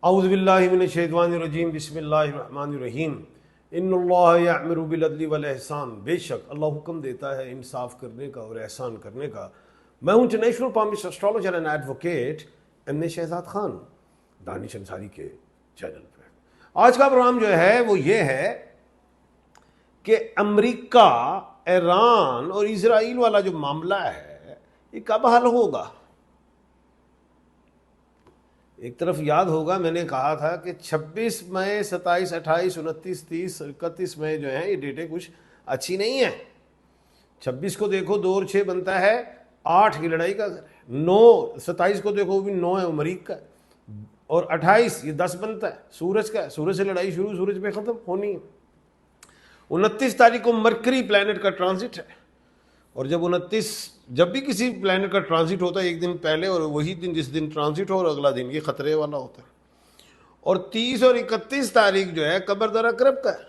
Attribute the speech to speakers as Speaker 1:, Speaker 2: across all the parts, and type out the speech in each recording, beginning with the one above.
Speaker 1: اعوذ باللہ من الشیطان الرجیم بسم اللہ الرحمن الرحیم ان اللہ یأمر بالعدل والاحسان، بے شک اللہ حکم دیتا ہے انصاف کرنے کا اور احسان کرنے کا۔ میں ہوں international palmist astrologer and advocate M A Shahzad Khan, Danish Ansari کے چینل پہ۔ آج کا پروگرام جو ہے وہ یہ ہے کہ امریکہ، ایران اور اسرائیل والا جو معاملہ ہے یہ کب حل ہوگا۔ ایک طرف یاد ہوگا میں نے کہا تھا کہ 26 مئی 27 28 29 30 31 مئی جو ہیں یہ ڈیٹیں کچھ اچھی نہیں ہیں۔ 26 کو دیکھو 2 اور 6 بنتا ہے 8 کی لڑائی کا، 9 27 کو دیکھو وہ بھی 9 ہے مریخ کا، اور 28 یہ 10 بنتا ہے سورج کا، سورج سے لڑائی شروع، سورج پہ ختم ہونی ہے۔ 29 تاریخ کو مرکری پلانٹ کا ٹرانزٹ ہے، اور جب بھی کسی پلانٹ کا ٹرانزٹ ہوتا ہے ایک دن پہلے اور وہی دن جس دن ٹرانزٹ ہو اور اگلا دن یہ خطرے والا ہوتا ہے۔ اور 30 اور 31 تاریخ جو ہے قمر در عقرب کا ہے،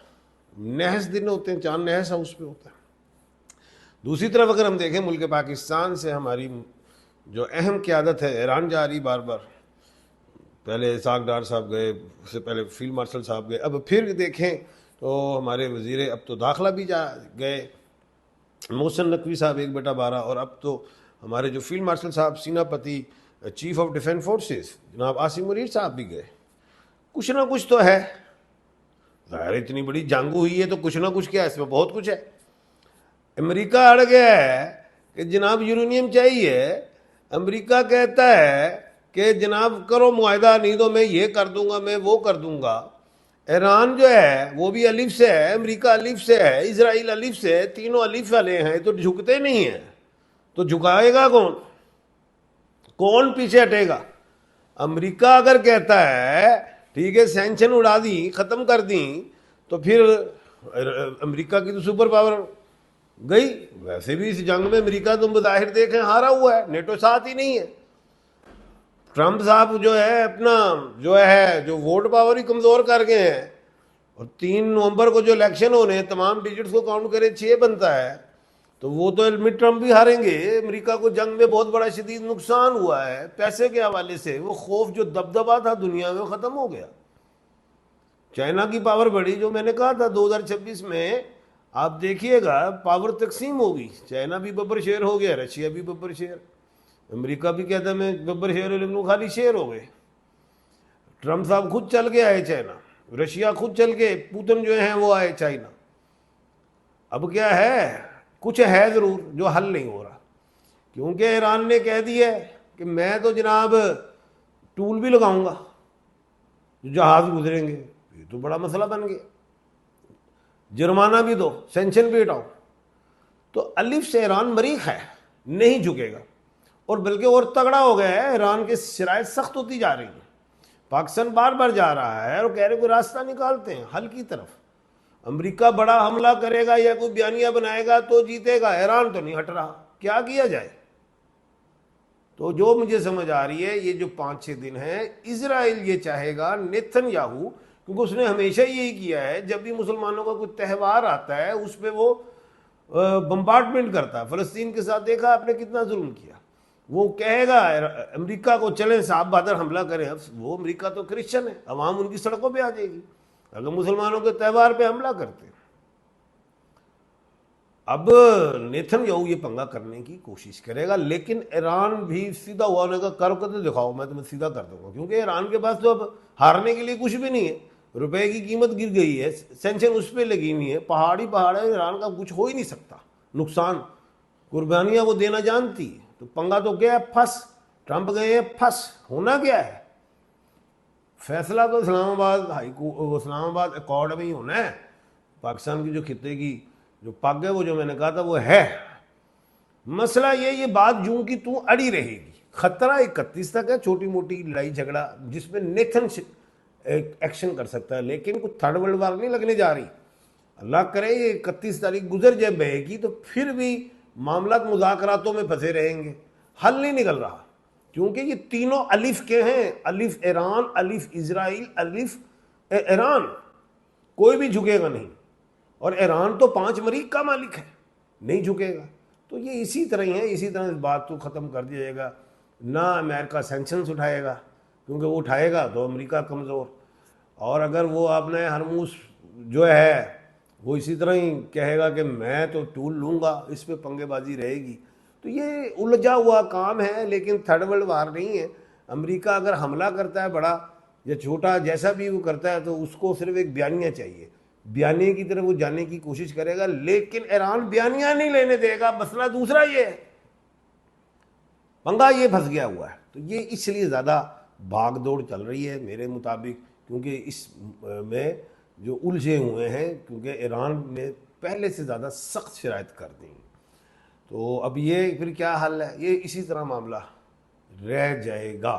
Speaker 1: نحس دن ہوتے ہیں، چاند نحس ہاؤس پہ ہوتا ہے۔ دوسری طرف اگر ہم دیکھیں ملک پاکستان سے ہماری جو اہم قیادت ہے ایران جا رہی بار بار، پہلے اسحاق ڈار صاحب گئے، اس سے پہلے فیلڈ مارشل صاحب گئے، اب پھر دیکھیں تو ہمارے وزیر اب تو داخلہ بھی گئے محسن نقوی صاحب 1/12، اور اب تو ہمارے جو فیلڈ مارشل صاحب سیناپتی چیف آف ڈیفینس فورسز جناب عاصم منیر صاحب بھی گئے۔ کچھ نہ کچھ تو ہے، ظاہر اتنی بڑی جنگ ہوئی ہے تو کچھ نہ کچھ کیا، اس میں بہت کچھ ہے۔ امریکہ اڑ گیا ہے کہ جناب یورینیم چاہیے، امریکہ کہتا ہے کہ جناب کرو معاہدہ، نہیں تو میں یہ کر دوں گا، میں وہ کر دوں گا۔ ایران جو ہے وہ بھی الف سے ہے، امریکہ الف سے ہے، اسرائیل الف سے ہے، تینوں الف والے ہیں تو جھکتے نہیں ہیں، تو جھکائے گا کون پیچھے ہٹے گا؟ امریکہ اگر کہتا ہے ٹھیک ہے سینکشن اڑا دی، ختم کر دیں، تو پھر امریکہ کی تو سپر پاور گئی۔ ویسے بھی اس جنگ میں امریکہ تم بظاہر دیکھیں ہارا ہوا ہے، نیٹو ساتھ ہی نہیں ہے۔ ٹرمپ صاحب جو ہے اپنا جو ووٹ پاور ہی کمزور کر گئے ہیں، اور 3 نومبر کو جو الیکشن ہونے ہیں تمام ڈیجٹس کو کاؤنٹ کرے 6 بنتا ہے، تو وہ تو مڈ ٹرمپ بھی ہاریں گے۔ امریکہ کو جنگ میں بہت بڑا شدید نقصان ہوا ہے پیسے کے حوالے سے، وہ خوف جو دبدبا تھا دنیا میں ختم ہو گیا۔ چائنا کی پاور بڑھی، جو میں نے کہا تھا 2026 میں آپ دیکھیے گا پاور تقسیم ہوگی، چائنا بھی ببر شیر ہو گیا، رشیا بھی ببر شیر، امریکہ بھی کہتا ہے میں ببر شیر ہوں لیکن خالی شیر ہو گئے۔ ٹرمپ صاحب خود چل کے آئے چائنا، رشیا خود چل کے، پوتن جو ہیں وہ آئے چائنا۔ اب کیا ہے، کچھ ہے ضرور جو حل نہیں ہو رہا، کیونکہ ایران نے کہہ دیا ہے کہ میں تو جناب ٹول بھی لگاؤں گا جو جہاز گزریں گے، یہ تو بڑا مسئلہ بن گیا، جرمانہ بھی دو، سینکشن بھی ہٹاؤ۔ تو الف سے ایران مریخ ہے، نہیں جھکے گا، اور بلکہ اور تگڑا ہو گیا ہے، ایران کے شرائط سخت ہوتی جا رہی ہیں۔ پاکستان بار بار جا رہا ہے اور کہہ رہے کوئی راستہ نکالتے ہیں حل کی طرف۔ امریکہ بڑا حملہ کرے گا یا کوئی بیانیہ بنائے گا تو جیتے گا، ایران تو نہیں ہٹ رہا، کیا کیا جائے؟ تو جو مجھے سمجھ آ رہی ہے یہ جو 5-6 دن ہیں، اسرائیل یہ چاہے گا نیتن یاہو، کیونکہ اس نے ہمیشہ یہی کیا ہے، جب بھی مسلمانوں کا کوئی تہوار آتا ہے اس پہ وہ بمبارڈمنٹ کرتا ہے۔ فلسطین کے ساتھ دیکھا آپ نے کتنا ظلم کیا۔ وہ کہے گا امریکہ کو چلیں صاحب بہادر حملہ کریں، اب وہ امریکہ تو کرسچن ہے، عوام ان کی سڑکوں پہ آ جائے گی اگر مسلمانوں کے تہوار پہ حملہ کرتے ہیں۔ اب نیتن یاہو یہ پنگا کرنے کی کوشش کرے گا، لیکن ایران بھی سیدھا ہوا ہونے کا کرو کر دکھاؤ میں تمہیں سیدھا کر دوں گا، کیونکہ ایران کے پاس تو اب ہارنے کے لیے کچھ بھی نہیں ہے، روپے کی قیمت گر گئی ہے، سینکشن اس پہ لگی ہوئی ہے، پہاڑی پہاڑ ہے، ایران کا کچھ ہو ہی نہیں سکتا، نقصان قربانیاں وہ دینا جانتی ہے۔ تو پنگا تو کیا ہے، پھنس، ٹرمپ گئے ہیں پھنس، ہونا کیا ہے؟ فیصلہ تو اسلام آباد ایکارڈ میں ہی ہونا ہے۔ پاکستان کی جو خطے کی جو پگ ہے وہ جو میں نے کہا تھا وہ ہے، مسئلہ یہ بات جوں کی توں اڑی رہے گی۔ خطرہ 31 تک ہے، چھوٹی موٹی لڑائی جھگڑا جس میں نیتن ایکشن کر سکتا ہے، لیکن کوئی تھرڈ ورلڈ وار نہیں لگنے جا رہی۔ اللہ کرے یہ 31 تاریخ گزر جائے بہے گی تو پھر بھی معاملات مذاکراتوں میں پھنسے رہیں گے، حل نہیں نکل رہا، کیونکہ یہ تینوں الف کے ہیں، الف ایران، الف اسرائیل، الف ایران، کوئی بھی جھکے گا نہیں، اور ایران تو 5 مریخ کا مالک ہے، نہیں جھکے گا۔ تو یہ اسی طرح ہی ہے، اسی طرح اس بات کو ختم کر دیا جائے گا، نہ امریکہ سینکشنز اٹھائے گا، کیونکہ وہ اٹھائے گا تو امریکہ کمزور، اور اگر وہ آپ نے ہرموز جو ہے وہ اسی طرح ہی کہے گا کہ میں تو ٹول لوں گا، اس پہ پنگے بازی رہے گی. تو یہ الجھا ہوا کام ہے، لیکن تھرڈ ورلڈ وار نہیں ہے. امریکہ اگر حملہ کرتا ہے بڑا یا چھوٹا جیسا بھی وہ کرتا ہے تو اس کو صرف ایک بیانیہ چاہیے، بیانیے کی طرف وہ جانے کی کوشش کرے گا، لیکن ایران بیانیہ نہیں لینے دے گا. مسئلہ دوسرا یہ ہے، پنگا یہ پھنس گیا ہوا ہے. تو یہ اس لیے زیادہ بھاگ دوڑ چل رہی ہے میرے مطابق، کیونکہ اس میں جو الجھے ہوئے ہیں، کیونکہ ایران نے پہلے سے زیادہ سخت شرائط کر دی. تو اب یہ پھر کیا حل ہے؟ یہ اسی طرح معاملہ رہ جائے گا.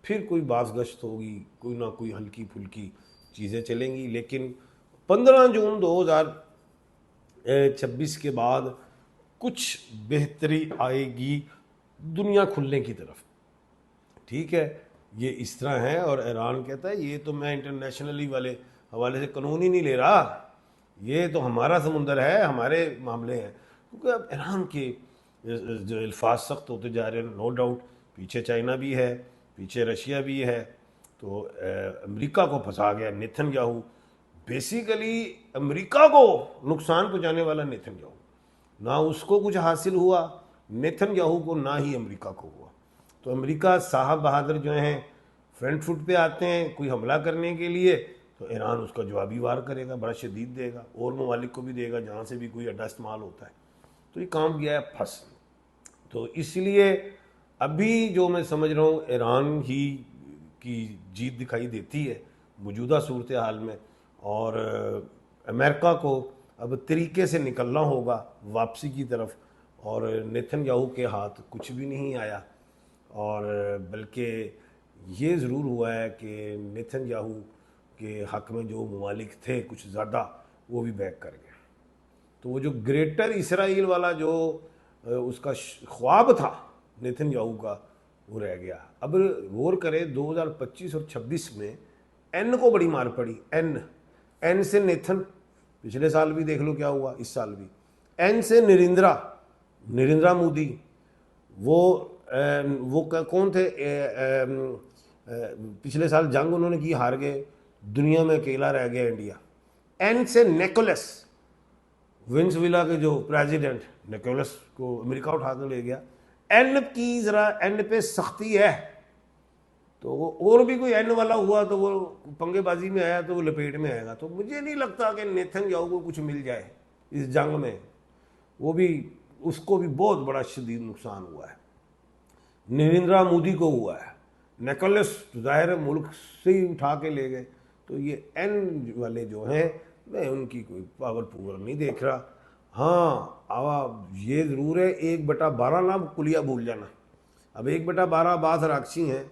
Speaker 1: پھر کوئی باز گشت ہوگی، کوئی نہ کوئی ہلکی پھلکی چیزیں چلیں گی، لیکن 15 جون 2026 کے بعد کچھ بہتری آئے گی دنیا کھلنے کی طرف. ٹھیک ہے، یہ اس طرح ہے. اور ایران کہتا ہے یہ تو میں انٹرنیشنلی والے حوالے سے قانون ہی نہیں لے رہا، یہ تو ہمارا سمندر ہے، ہمارے معاملے ہیں. کیونکہ اب ایران کے جو الفاظ سخت ہوتے جا رہے ہیں، نو ڈاؤٹ پیچھے چائنا بھی ہے، پیچھے رشیا بھی ہے. تو امریکہ کو پھنسا گیا نیتن یاہو. بیسیکلی امریکہ کو نقصان پہنچانے والا نیتن یاہو، نہ اس کو کچھ حاصل ہوا نیتن یاہو کو، نہ ہی امریکہ کو ہوا. تو امریکہ صاحب بہادر جو ہیں فرنٹ فٹ پہ آتے ہیں کوئی حملہ کرنے کے لیے، تو ایران اس کا جوابی وار کرے گا، بڑا شدید دے گا، اور ممالک کو بھی دے گا جہاں سے بھی کوئی اڈا استعمال ہوتا ہے. تو یہ کام گیا ہے پھنس. تو اس لیے ابھی جو میں سمجھ رہا ہوں ایران ہی کی جیت دکھائی دیتی ہے موجودہ صورتحال میں. اور امریکہ کو اب طریقے سے نکلنا ہوگا واپسی کی طرف. اور نیتن یاہو کے ہاتھ کچھ بھی نہیں آیا، اور بلکہ یہ ضرور ہوا ہے کہ نیتن یاہو کے حق میں جو ممالک تھے کچھ زیادہ، وہ بھی بیک کر گئے. تو وہ جو گریٹر اسرائیل والا جو اس کا خواب تھا نیتن یاہو کا، وہ رہ گیا. اب غور کرے 2025 اور 26 میں این کو بڑی مار پڑی. این سے نیتن، پچھلے سال بھی دیکھ لو کیا ہوا، اس سال بھی. این سے نریندرا مودی، وہ کون تھے؟ پچھلے سال جنگ انہوں نے کی، ہار گئے، دنیا میں اکیلا رہ گیا انڈیا. این سے نیکولس، وینزویلا کے جو پریزیڈنٹ، نیکولس کو امریکہ اٹھا کر لے گیا. این کی ذرا این پہ سختی ہے، تو اور بھی کوئی این والا ہوا تو وہ پنگے بازی میں آیا تو وہ لپیٹ میں آئے گا. تو مجھے نہیں لگتا کہ نیتن یاہو کو کچھ مل جائے اس جنگ میں. وہ بھی، اس کو بھی بہت بڑا شدید نقصان ہوا ہے. نریندرا مودی کو ہوا ہے، نیکولس ظاہر ملک سے ہی اٹھا کے لے گئے. تو یہ این والے جو ہیں میں ان کی کوئی پاور نہیں دیکھ رہا. ہاں یہ ضرور ہے 1/12 نہ کلیہ بھول جانا. اب 1/12 عباس راکچی ہیں،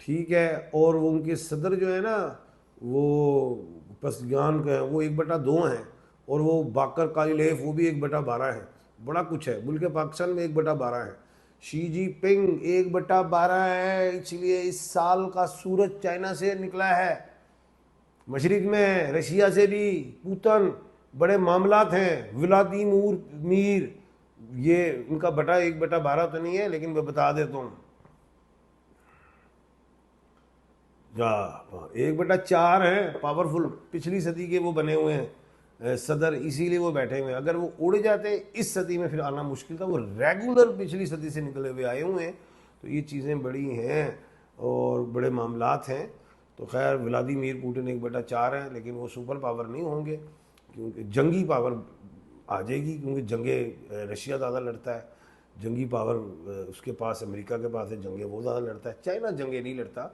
Speaker 1: ٹھیک ہے، اور وہ ان کے صدر جو ہے نا وہ پسگان کے ہیں، وہ 1/2 ہیں، اور وہ باقر کالیلیف وہ بھی 1/12 ہیں. بڑا کچھ ہے، ملک پاکستان میں 1/12 ہے. شی جی پنگ 1/12 ہے. اس لیے اس سال کا سورج چائنا سے نکلا ہے، مشرق میں رشیا سے بھی پوتن. بڑے معاملات ہیں. ولادیمیر، یہ ان کا بٹا 1/12 تو نہیں ہے، لیکن میں بتا دیتا ہوں 1/4 ہیں. پاورفل، پچھلی صدی کے وہ بنے ہوئے ہیں صدر، اسی لیے وہ بیٹھے ہوئے ہیں. اگر وہ اڑ جاتے اس صدی میں پھر آنا مشکل تھا. وہ ریگولر پچھلی صدی سے نکلے ہوئے آئے ہوئے ہیں. تو یہ چیزیں بڑی ہیں اور بڑے معاملات ہیں. تو خیر ولادیمیر پوٹن 1/4 ہیں، لیکن وہ سپر پاور نہیں ہوں گے، کیونکہ جنگی پاور آ جائے گی، کیونکہ جنگیں رشیا زیادہ لڑتا ہے. جنگی پاور اس کے پاس، امریکہ کے پاس ہے، جنگیں وہ زیادہ لڑتا ہے. چائنا جنگیں نہیں لڑتا،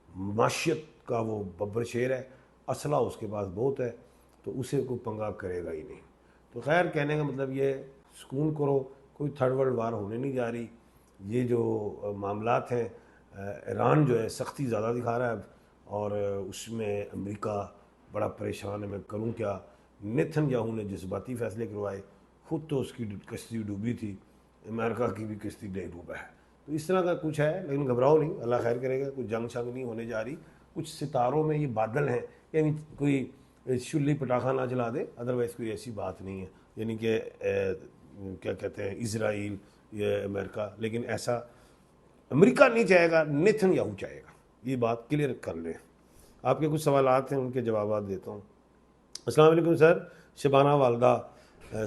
Speaker 1: معاشیت کا وہ ببر شیر ہے، اسلحہ اس کے پاس بہت ہے، تو اسے کوئی پنگا کرے گا ہی نہیں. تو خیر کہنے کا مطلب یہ، سکون کرو، کوئی تھرڈ ورلڈ وار ہونے نہیں جا رہی. یہ جو معاملات ہیں، ایران جو ہے سختی زیادہ دکھا رہا ہے اب، اور اس میں امریکہ بڑا پریشان ہے، میں کروں کیا. نیتن یاہو نے جذباتی فیصلے کروائے، خود تو اس کی کشتی ڈوبی تھی، امریکہ کی بھی کشتی ڈوبا ہے. تو اس طرح کا کچھ ہے، لیکن گھبراؤ نہیں، اللہ خیر کرے گا. کوئی جنگ شنگ نہیں ہونے جا رہی. کچھ ستاروں میں یہ بادل ہیں، یعنی کوئی شلی پٹاخہ نہ چلا دے، ادروائز کوئی ایسی بات نہیں ہے. یعنی کہ کیا کہتے ہیں اسرائیل یا امریکہ، لیکن ایسا امریکہ نہیں چاہے گا، نیتن یاہو چاہے گا. یہ بات کلیئر کر لیں. آپ کے کچھ سوالات ہیں، ان کے جوابات دیتا ہوں. السلام علیکم سر. شبانہ والدہ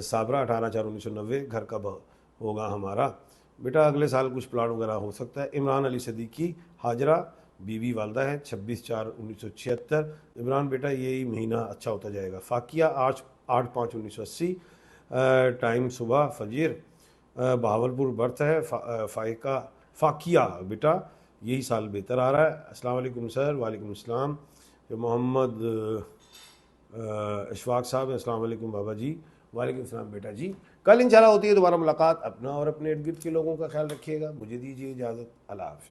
Speaker 1: صابرہ 18/4/1990. گھر کب ہوگا ہمارا؟ بیٹا اگلے سال کچھ پلاٹ وغیرہ ہو سکتا ہے. عمران علی صدیقی حاجرہ بیوی والدہ ہے 26/4/1976. عمران بیٹا یہی مہینہ اچھا ہوتا جائے گا. فاقیہ 8/5/1980. ٹائم صبح فجر. بہاولپور برتھ ہے. فاقیہ بیٹا یہی سال بہتر آ رہا ہے. السلام علیکم سر. وعلیکم السلام. جو محمد اشفاق صاحب. السلام علیکم بابا جی. وعلیکم السلام بیٹا جی. کل انشاءاللہ ہوتی ہے دوبارہ ملاقات. اپنا اور اپنے ارد گرد کے لوگوں کا خیال رکھیے گا. مجھے دیجیے اجازت. اللہ حافظ.